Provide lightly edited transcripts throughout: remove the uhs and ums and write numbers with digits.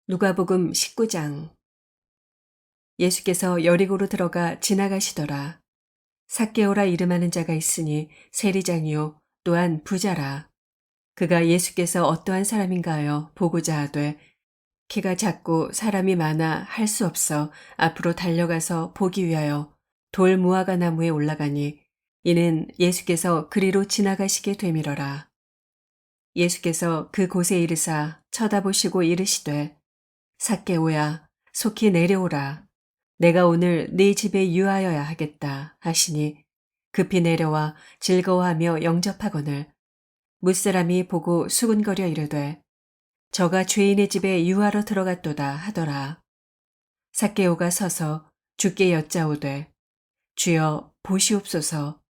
누가복음 19장. 예수께서 여리고로 들어가 지나가시더라. 삭개오라 이름하는 자가 있으니 세리장이요 또한 부자라. 그가 예수께서 어떠한 사람인가 하여 보고자 하되 키가 작고 사람이 많아 할 수 없어 앞으로 달려가서 보기 위하여 돌 무화과 나무에 올라가니 이는 예수께서 그리로 지나가시게 되밀어라. 예수께서 그 곳에 이르사 쳐다보시고 이르시되 삭개오야 속히 내려오라. 내가 오늘 네 집에 유하여야 하겠다 하시니 급히 내려와 즐거워하며 영접하거늘 무사람이 보고 수군거려 이르되 저가 죄인의 집에 유하러 들어갔도다 하더라. 삭개오가 서서 주께 여짜오되 주여 보시옵소서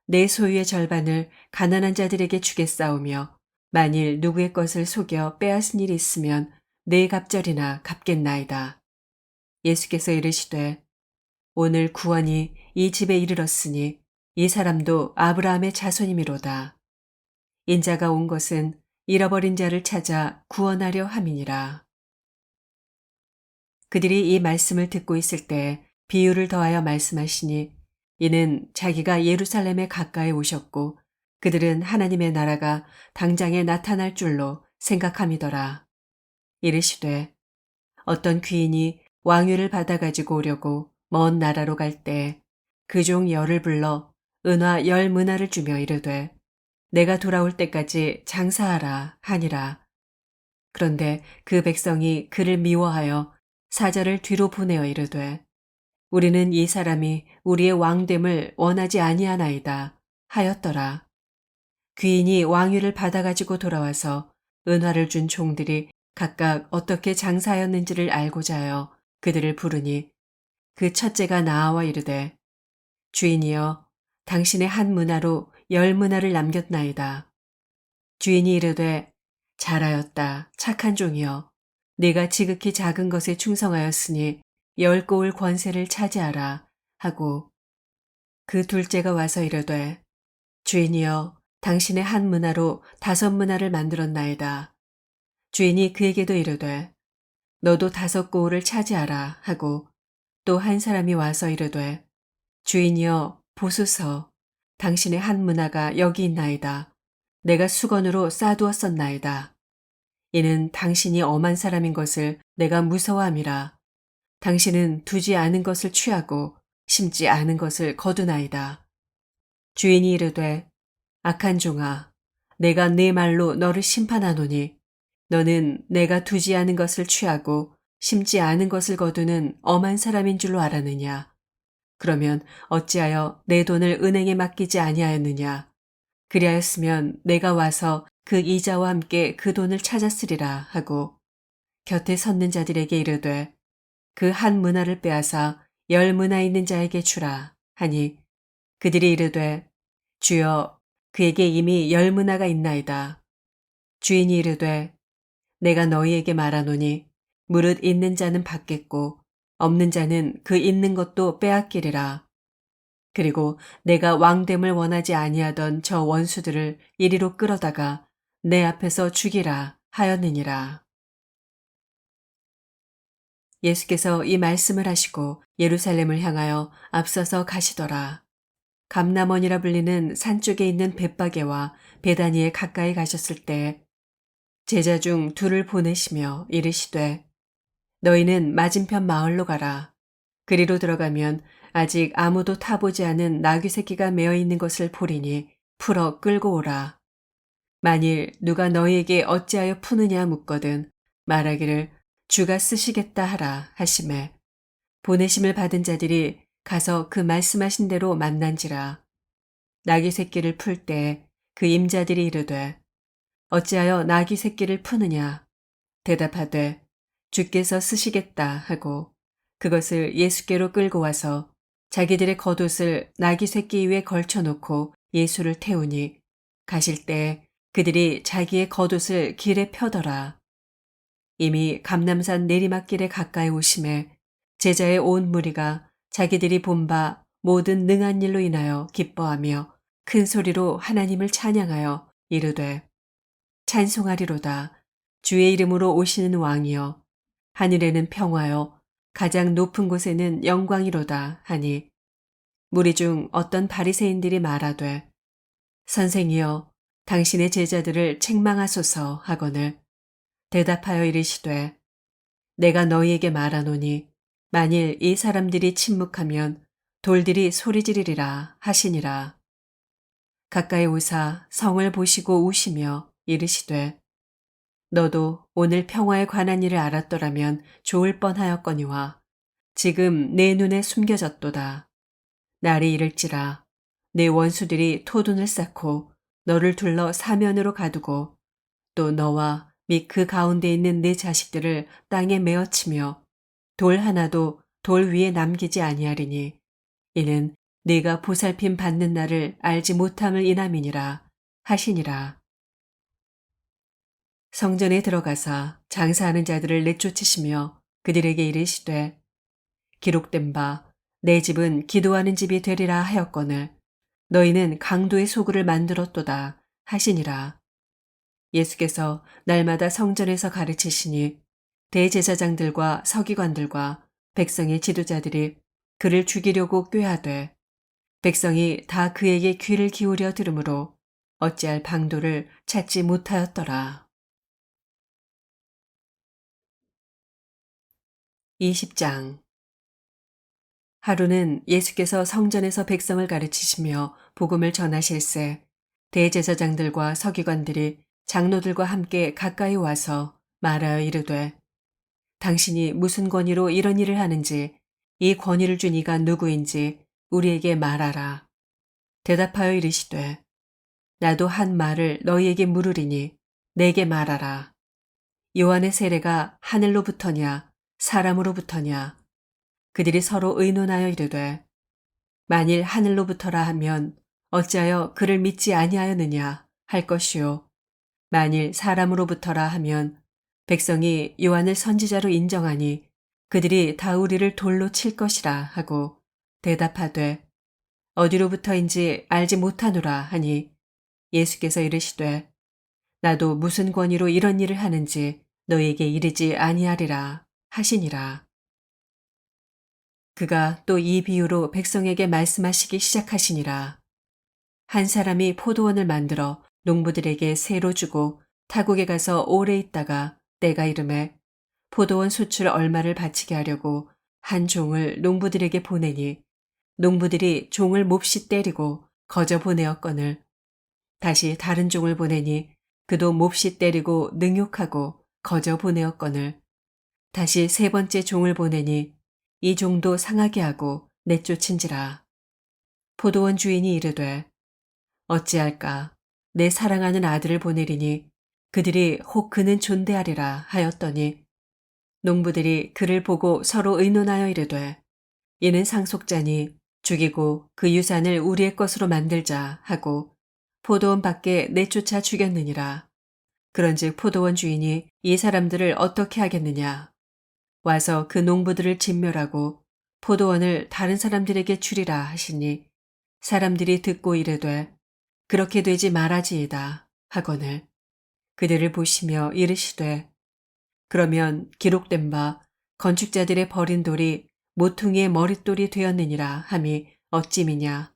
내 소유의 절반을 가난한 자들에게 주겠사오며 만일 누구의 것을 속여 빼앗은 일이 있으면 네 갑절이나 갚겠나이다. 예수께서 이르시되 오늘 구원이 이 집에 이르렀으니 이 사람도 아브라함의 자손이미로다. 인자가 온 것은 잃어버린 자를 찾아 구원하려 함이니라. 그들이 이 말씀을 듣고 있을 때 비유를 더하여 말씀하시니 이는 자기가 예루살렘에 가까이 오셨고 그들은 하나님의 나라가 당장에 나타날 줄로 생각함이더라. 이르시되 어떤 귀인이 왕위를 받아가지고 오려고 먼 나라로 갈 때 그 종 열을 불러 은화 10문화를 주며 이르되 내가 돌아올 때까지 장사하라 하니라. 그런데 그 백성이 그를 미워하여 사자를 뒤로 보내어 이르되 우리는 이 사람이 우리의 왕됨을 원하지 아니하나이다 하였더라. 귀인이 왕위를 받아가지고 돌아와서 은화를 준 종들이 각각 어떻게 장사하였는지를 알고자 하여 그들을 부르니 그 첫째가 나와 이르되 주인이여 당신의 한 문화로 10문화를 남겼나이다. 주인이 이르되 잘하였다 착한 종이여 네가 지극히 작은 것에 충성하였으니 10고을 권세를 차지하라 하고 그 둘째가 와서 이르되 주인이여 당신의 한 문화로 5문화를 만들었나이다. 주인이 그에게도 이르되 너도 5고을을 차지하라 하고 또 한 사람이 와서 이르되 주인이여 보소서 당신의 한 문화가 여기 있나이다. 내가 수건으로 싸두었었나이다. 이는 당신이 엄한 사람인 것을 내가 무서워함이라. 당신은 두지 않은 것을 취하고 심지 않은 것을 거두나이다. 주인이 이르되 악한 종아 내가 네 말로 너를 심판하노니 너는 내가 두지 않은 것을 취하고 심지 않은 것을 거두는 엄한 사람인 줄로 알았느냐. 그러면 어찌하여 내 돈을 은행에 맡기지 아니하였느냐. 그리하였으면 내가 와서 그 이자와 함께 그 돈을 찾았으리라 하고 곁에 섰는 자들에게 이르되 그 한 문화를 빼앗아 10문화 있는 자에게 주라 하니 그들이 이르되 주여 그에게 이미 10문화가 있나이다. 주인이 이르되 내가 너희에게 말하노니 무릇 있는 자는 받겠고 없는 자는 그 있는 것도 빼앗기리라. 그리고 내가 왕됨을 원하지 아니하던 저 원수들을 이리로 끌어다가 내 앞에서 죽이라 하였느니라. 예수께서 이 말씀을 하시고 예루살렘을 향하여 앞서서 가시더라. 감람원이라 불리는 산 쪽에 있는 벳바게와 베다니에 가까이 가셨을 때 제자 중 둘을 보내시며 이르시되 너희는 맞은편 마을로 가라. 그리로 들어가면 아직 아무도 타보지 않은 나귀 새끼가 메어 있는 것을 보리니 풀어 끌고 오라. 만일 누가 너희에게 어찌하여 푸느냐 묻거든 말하기를 주가 쓰시겠다 하라 하시매 보내심을 받은 자들이 가서 그 말씀하신 대로 만난지라. 나귀 새끼를 풀 때 그 임자들이 이르되 어찌하여 나귀 새끼를 푸느냐 대답하되 주께서 쓰시겠다 하고 그것을 예수께로 끌고 와서 자기들의 겉옷을 나귀 새끼 위에 걸쳐놓고 예수를 태우니 가실 때 그들이 자기의 겉옷을 길에 펴더라. 이미 감람산 내리막길에 가까이 오심에 제자의 온 무리가 자기들이 본 바 모든 능한 일로 인하여 기뻐하며 큰 소리로 하나님을 찬양하여 이르되 찬송하리로다. 주의 이름으로 오시는 왕이여 하늘에는 평화요 가장 높은 곳에는 영광이로다 하니 무리 중 어떤 바리새인들이 말하되 선생이여 당신의 제자들을 책망하소서 하거늘 대답하여 이르시되 내가 너희에게 말하노니 만일 이 사람들이 침묵하면 돌들이 소리 지르리라 하시니라. 가까이 오사 성을 보시고 우시며 이르시되 너도 오늘 평화에 관한 일을 알았더라면 좋을 뻔하였거니와 지금 내 눈에 숨겨졌도다. 날이 이를지라 내 원수들이 토둔을 쌓고 너를 둘러 사면으로 가두고 또 너와 및 그 가운데 있는 내 자식들을 땅에 메어치며 돌 하나도 돌 위에 남기지 아니하리니 이는 네가 보살핌 받는 날을 알지 못함을 인함이니라 하시니라. 성전에 들어가사 장사하는 자들을 내쫓으시며 그들에게 이르시되 기록된 바 내 집은 기도하는 집이 되리라 하였거늘 너희는 강도의 소굴을 만들었도다 하시니라. 예수께서 날마다 성전에서 가르치시니 대제사장들과 서기관들과 백성의 지도자들이 그를 죽이려고 꾀하되 백성이 다 그에게 귀를 기울여 들으므로 어찌할 방도를 찾지 못하였더라. 20장 하루는 예수께서 성전에서 백성을 가르치시며 복음을 전하실세 대제사장들과 서기관들이 장로들과 함께 가까이 와서 말하여 이르되 당신이 무슨 권위로 이런 일을 하는지 이 권위를 준 이가 누구인지 우리에게 말하라. 대답하여 이르시되 나도 한 말을 너희에게 물으리니 내게 말하라. 요한의 세례가 하늘로부터냐 사람으로부터냐. 그들이 서로 의논하여 이르되 만일 하늘로부터라 하면 어찌하여 그를 믿지 아니하였느냐 할 것이요 만일 사람으로부터라 하면 백성이 요한을 선지자로 인정하니 그들이 다 우리를 돌로 칠 것이라 하고 대답하되 어디로부터인지 알지 못하노라 하니 예수께서 이르시되 나도 무슨 권위로 이런 일을 하는지 너희에게 이르지 아니하리라 하시니라. 그가 또 이 비유로 백성에게 말씀하시기 시작하시니라. 한 사람이 포도원을 만들어 농부들에게 새로 주고 타국에 가서 오래 있다가 때가 이르매 포도원 수출 얼마를 바치게 하려고 한 종을 농부들에게 보내니 농부들이 종을 몹시 때리고 거저 보내었거늘 다시 다른 종을 보내니 그도 몹시 때리고 능욕하고 거저 보내었거늘 다시 세 번째 종을 보내니 이 종도 상하게 하고 내쫓은지라. 포도원 주인이 이르되 어찌할까 내 사랑하는 아들을 보내리니 그들이 혹 그는 존대하리라 하였더니 농부들이 그를 보고 서로 의논하여 이르되 이는 상속자니 죽이고 그 유산을 우리의 것으로 만들자 하고 포도원 밖에 내쫓아 죽였느니라. 그런즉 포도원 주인이 이 사람들을 어떻게 하겠느냐. 와서 그 농부들을 진멸하고 포도원을 다른 사람들에게 주리라 하시니 사람들이 듣고 이르되 그렇게 되지 말아지이다 하거늘 그들을 보시며 이르시되 그러면 기록된 바 건축자들의 버린 돌이 모퉁이의 머릿돌이 되었느니라 함이 어찌미냐.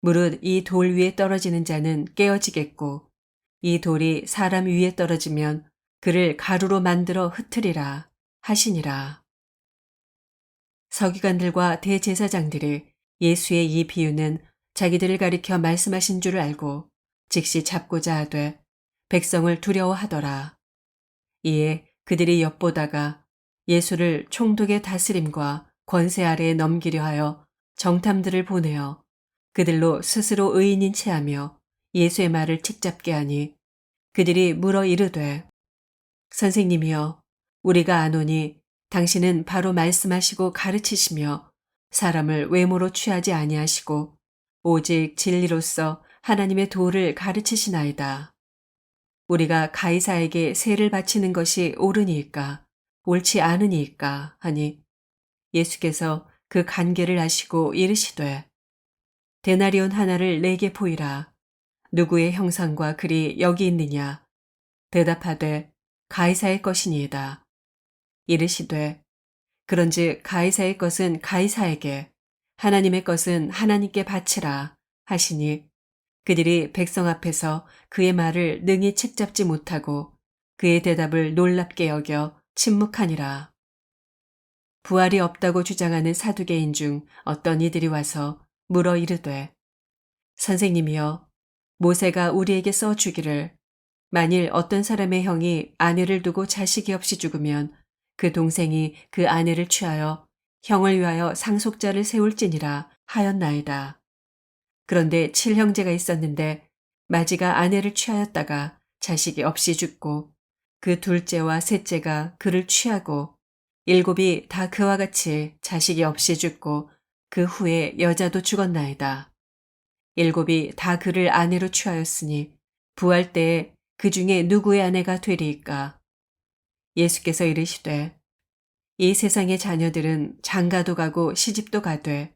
무릇 이 돌 위에 떨어지는 자는 깨어지겠고 이 돌이 사람 위에 떨어지면 그를 가루로 만들어 흩으리라 하시니라. 서기관들과 대제사장들이 예수의 이 비유는 자기들을 가리켜 말씀하신 줄을 알고 즉시 잡고자 하되 백성을 두려워하더라. 이에 그들이 엿보다가 예수를 총독의 다스림과 권세 아래에 넘기려 하여 정탐들을 보내어 그들로 스스로 의인인 체하며 예수의 말을 책잡게 하니 그들이 물어 이르되 선생님이여 우리가 아노니 당신은 바로 말씀하시고 가르치시며 사람을 외모로 취하지 아니하시고 오직 진리로서 하나님의 도를 가르치시나이다. 우리가 가이사에게 세를 바치는 것이 옳으니이까 옳지 않으니이까 하니 예수께서 그 간계를 아시고 이르시되 데나리온 하나를 내게 보이라. 누구의 형상과 글이 여기 있느냐. 대답하되 가이사의 것이니이다. 이르시되 그런즉 가이사의 것은 가이사에게 하나님의 것은 하나님께 바치라 하시니 그들이 백성 앞에서 그의 말을 능히 책잡지 못하고 그의 대답을 놀랍게 여겨 침묵하니라. 부활이 없다고 주장하는 사두개인 중 어떤 이들이 와서 물어 이르되 선생님이여 모세가 우리에게 써 주기를 만일 어떤 사람의 형이 아내를 두고 자식이 없이 죽으면 그 동생이 그 아내를 취하여 형을 위하여 상속자를 세울지니라 하였나이다. 그런데 7형제가 있었는데 마지가 아내를 취하였다가 자식이 없이 죽고 그 둘째와 셋째가 그를 취하고 7이 다 그와 같이 자식이 없이 죽고 그 후에 여자도 죽었나이다. 7이 다 그를 아내로 취하였으니 부활 때에 그 중에 누구의 아내가 되리이까? 예수께서 이르시되 이 세상의 자녀들은 장가도 가고 시집도 가되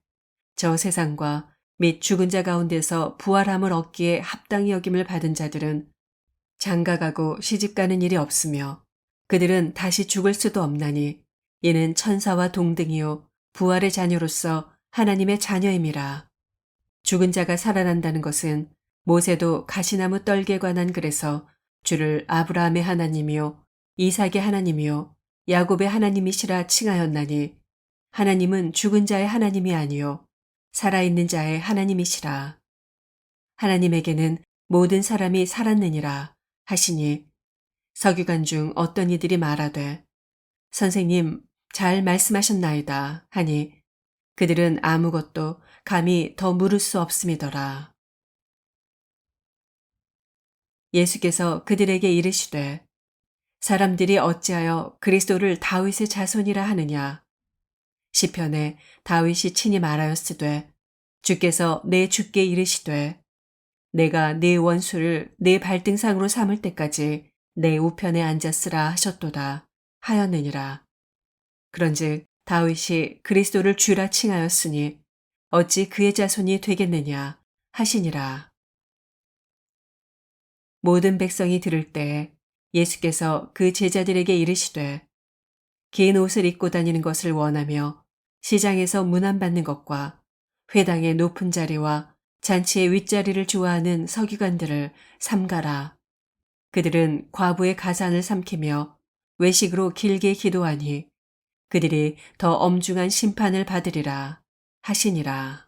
저 세상과 및 죽은 자 가운데서 부활함을 얻기에 합당히 여김을 받은 자들은 장가가고 시집가는 일이 없으며 그들은 다시 죽을 수도 없나니 이는 천사와 동등이요 부활의 자녀로서 하나님의 자녀임이라. 죽은 자가 살아난다는 것은 모세도 가시나무 떨기에 관한 글에서 주를 아브라함의 하나님이요 이삭의 하나님이요 야곱의 하나님이시라 칭하였나니 하나님은 죽은 자의 하나님이 아니요 살아있는 자의 하나님이시라. 하나님에게는 모든 사람이 살았느니라 하시니 서기관 중 어떤 이들이 말하되 선생님 잘 말씀하셨나이다 하니 그들은 아무것도 감히 더 물을 수 없음이더라. 예수께서 그들에게 이르시되 사람들이 어찌하여 그리스도를 다윗의 자손이라 하느냐. 시편에 다윗이 친히 말하였으되 주께서 내 주께 이르시되 내가 네 원수를 네 발등상으로 삼을 때까지 내 우편에 앉았으라 하셨도다 하였느니라. 그런즉 다윗이 그리스도를 주라 칭하였으니 어찌 그의 자손이 되겠느냐 하시니라. 모든 백성이 들을 때 예수께서 그 제자들에게 이르시되 긴 옷을 입고 다니는 것을 원하며 시장에서 문안받는 것과 회당의 높은 자리와 잔치의 윗자리를 좋아하는 서기관들을 삼가라. 그들은 과부의 가산을 삼키며 외식으로 길게 기도하니 그들이 더 엄중한 심판을 받으리라 하시니라.